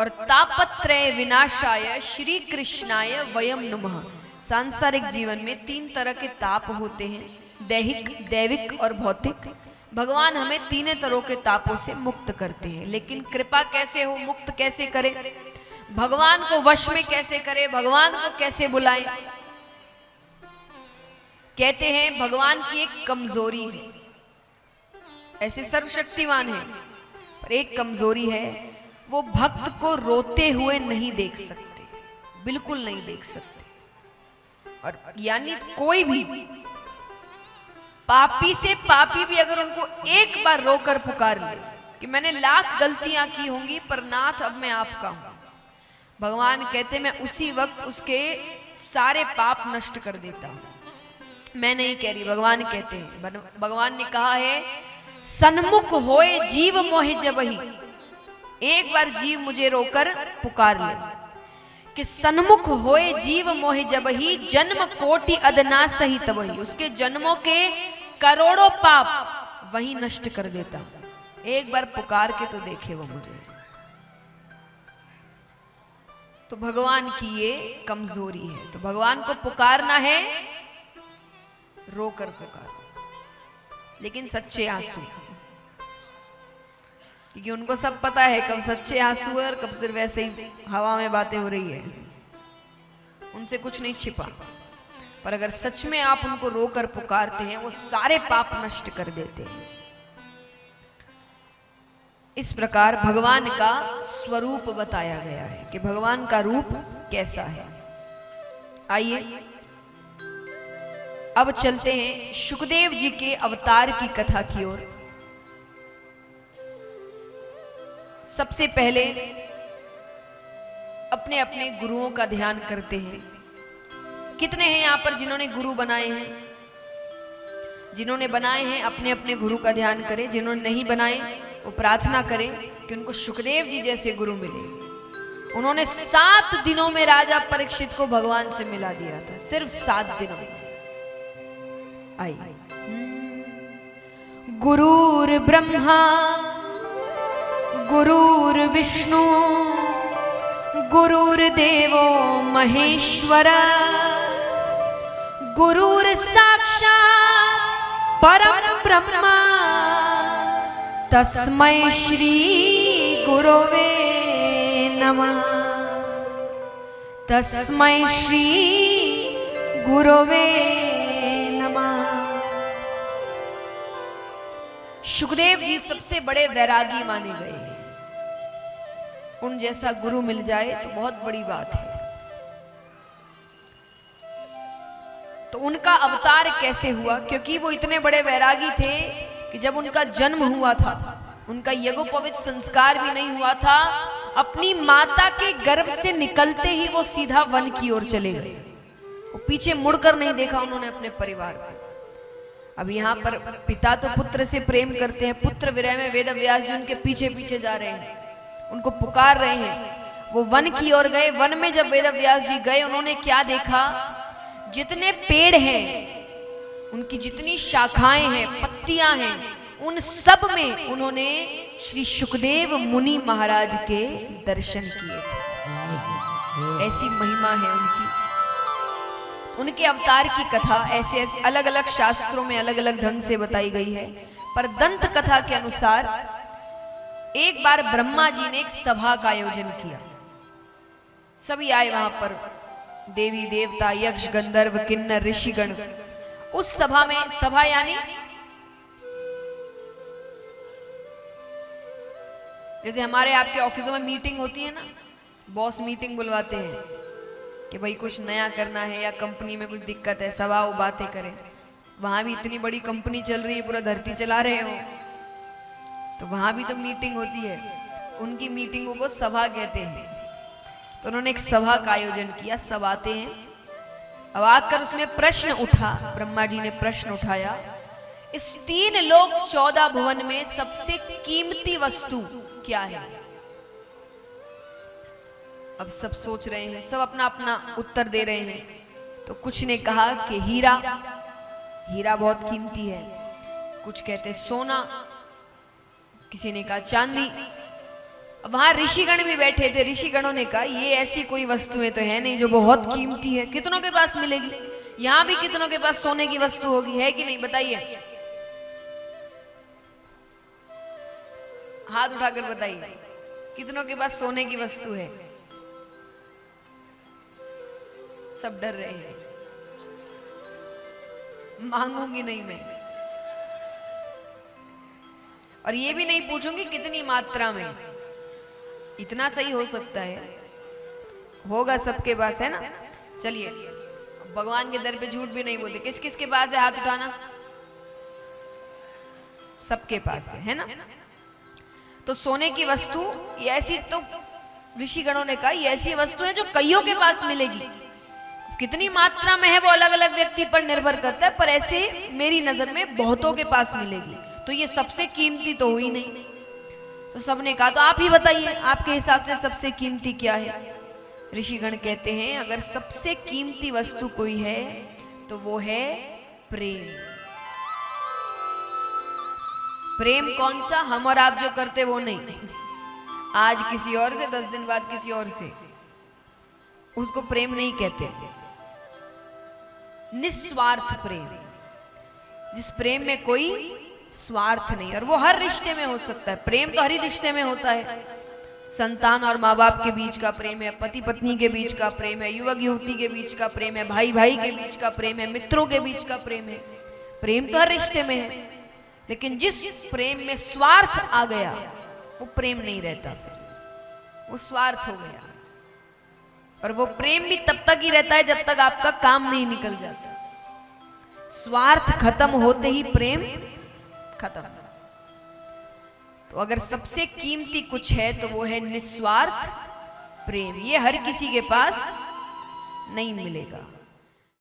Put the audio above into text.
और तापत्रय विनाशाय श्री कृष्णाय वयम नमः। सांसारिक जीवन में 3 तरह के ताप होते हैं, दैहिक, दैविक और भौतिक। भगवान हमें तीनों तरह के तापों से मुक्त करते हैं, लेकिन कृपा कैसे हो, मुक्त कैसे करें, भगवान को वश में कैसे करें, भगवान को कैसे बुलाएं। कहते हैं भगवान की एक कमजोरी है, ऐसे सर्वशक्तिमान है, पर एक कमजोरी है, वो भक्त को रोते हुए नहीं देख सकते, बिल्कुल नहीं देख सकते। और यानी कोई भी पापी से पापी भी अगर उनको एक बार रोकर पुकार ले कि मैंने लाख गलतियां की होंगी पर नाथ अब मैं आपका हूं, भगवान कहते मैं उसी वक्त उसके सारे पाप नष्ट कर देता हूं। मैं नहीं कह रही, भगवान कहते हैं। भगवान ने कहा है सन्मुख होए जीव मोहि जबहि, एक बार जीव मुझे रोकर पुकार ले कि सन्मुख होए जीव मोहि जबहि, जन्म कोटि अदना सही तबहि, उसके जन्मों के करोड़ों पाप वही नष्ट कर देता हूं। एक बार पुकार के तो देखे वो मुझे। तो भगवान की ये कमजोरी है। तो भगवान को पुकारना है, रोकर पुकार, लेकिन सच्चे आंसू, क्योंकि उनको सब पता है कब सच्चे आंसू है और कब सिर्फ वैसे ही हवा में बातें हो रही है, उनसे कुछ नहीं छिपा। पर अगर सच में आप उनको रोकर पुकारते हैं, वो सारे पाप नष्ट कर देते हैं। इस प्रकार भगवान का स्वरूप बताया गया है कि भगवान का रूप कैसा है। आइए अब चलते हैं शुकदेव जी के अवतार की कथा की ओर। सबसे पहले अपने अपने गुरुओं का ध्यान करते हैं। कितने हैं यहाँ पर जिन्होंने गुरु बनाए हैं? जिन्होंने बनाए हैं अपने अपने गुरु का ध्यान करें, जिन्होंने नहीं बनाए वो प्रार्थना करें कि उनको शुकदेव जी जैसे गुरु मिले। उन्होंने 7 दिनों में राजा परीक्षित को भगवान से मिला दिया था, सिर्फ 7 दिनों में। आइए, गुरुर ब्रह्मा गुरुर विष्णु गुरुर्देवो महेश्वर गुरुर साक्षात् परम ब्रह्मा तस्मै श्री गुरवे नमः। तस्मै श्री गुरवे नमः। शुकदेव जी सबसे बड़े वैरागी माने गए हैं। उन जैसा गुरु मिल जाए तो बहुत बड़ी बात है। तो उनका अवतार कैसे हुआ? क्योंकि वो इतने बड़े वैरागी थे कि जब उनका जन्म हुआ था, उनका यज्ञोपवीत संस्कार भी नहीं हुआ था, अपनी माता के गर्भ से निकलते ही वो सीधा वन की ओर चले गए। वो पीछे मुड़कर नहीं देखा उन्होंने अपने परिवार को। अब यहाँ पर पिता तो पुत्र से प्रेम करते हैं, पुत्र विरह में वेद व्यास जी उनके पीछे पीछे जा रहे हैं, उनको पुकार रहे हैं। वो वन की ओर गए। वन में जब वेद व्यास जी गए, उन्होंने क्या देखा? जितने पेड़ हैं, उनकी जितनी शाखाएं हैं, पत्तियां हैं, उन सब में उन्होंने श्री शुकदेव मुनि महाराज के दर्शन किए थे। ऐसी महिमा है उनकी। उनके अवतार की कथा ऐसे ऐसे अलग अलग शास्त्रों में अलग अलग ढंग से बताई गई है। पर दंत कथा के अनुसार एक बार ब्रह्मा जी ने एक सभा का आयोजन किया। सभी आए वहां पर, देवी देवता, यक्ष, गंधर्व, किन्नर, ऋषिगण। उस सभा में, सभा यानी जैसे हमारे आपके ऑफिसों में मीटिंग होती है ना, बॉस मीटिंग बुलवाते हैं कि भाई कुछ नया करना है या कंपनी में कुछ दिक्कत है, सभा वो बातें करें। वहां भी इतनी बड़ी कंपनी चल रही है, पूरा धरती चला रहे हो, तो वहां भी तो मीटिंग होती है। उनकी मीटिंगों को सभा कहते हैं। तो उन्होंने एक सभा का आयोजन किया। सब आते हैं। अब आकर उसमें प्रश्न उठा, ब्रह्मा जी ने प्रश्न उठाया, इस 3 लोक 14 भुवन में सबसे कीमती वस्तु क्या है? अब सब सोच रहे हैं, सब अपना अपना उत्तर दे रहे हैं। तो कुछ ने कहा कि हीरा, हीरा बहुत कीमती है। कुछ कहते सोना, किसी ने कहा चांदी, अब वहां ऋषिगण भी बैठे थे। ऋषिगणों ने कहा ये ऐसी कोई वस्तुएं तो है नहीं जो बहुत कीमती है, कितनों के पास मिलेगी? यहां भी कितनों के पास सोने की वस्तु होगी, है कि नहीं? बताइए, हाथ उठाकर बताइए, कितनों के पास सोने की वस्तु है? सब डर रहे हैं, मांगूंगी नहीं मैं, और ये भी नहीं पूछूंगी कितनी मात्रा में। इतना सही हो सकता है, होगा सबके पास, है ना? चलिए, भगवान के दर पे झूठ भी नहीं बोलते। किस किस के पास है? हाथ उठाना। सबके पास है ना? तो सोने की वस्तु ये ऐसी, तो ऋषिगणों ने कहा ये ऐसी वस्तु है जो कईयों के पास मिलेगी। कितनी मात्रा में है वो अलग अलग व्यक्ति पर निर्भर करता है, पर ऐसे मेरी नजर में बहुतों के पास मिलेगी, तो ये सबसे कीमती तो हुई नहीं। तो सबने कहा तो आप ही बताइए, आपके हिसाब से सबसे कीमती क्या है? ऋषिगण कहते हैं अगर सबसे कीमती वस्तु कोई है तो वो है प्रेम। प्रेम कौन सा? हम और आप जो करते वो नहीं, आज किसी और से, 10 दिन बाद किसी और से, उसको प्रेम नहीं कहते। निस्वार्थ प्रेम, जिस प्रेम में कोई स्वार्थ नहीं, और वो हर रिश्ते में हो सकता है। प्रेम तो हर ही रिश्ते में होता है। संतान और माँ बाप के बीच का प्रेम है, पति पत्नी के बीच का प्रेम है, युवक युवती के बीच का प्रेम है, भाई भाई के बीच का प्रेम है, मित्रों के बीच का प्रेम है। प्रेम तो हर रिश्ते में है, लेकिन जिस प्रेम में स्वार्थ आ गया वो प्रेम नहीं रहता, फिर वो स्वार्थ हो गया। और वो प्रेम भी तब तक ही रहता है जब तक आपका काम नहीं निकल जाता। स्वार्थ खत्म होते ही प्रेम खत्म। तो अगर सबसे कीमती कुछ है तो वो है निस्वार्थ प्रेम। ये हर किसी के पास नहीं मिलेगा।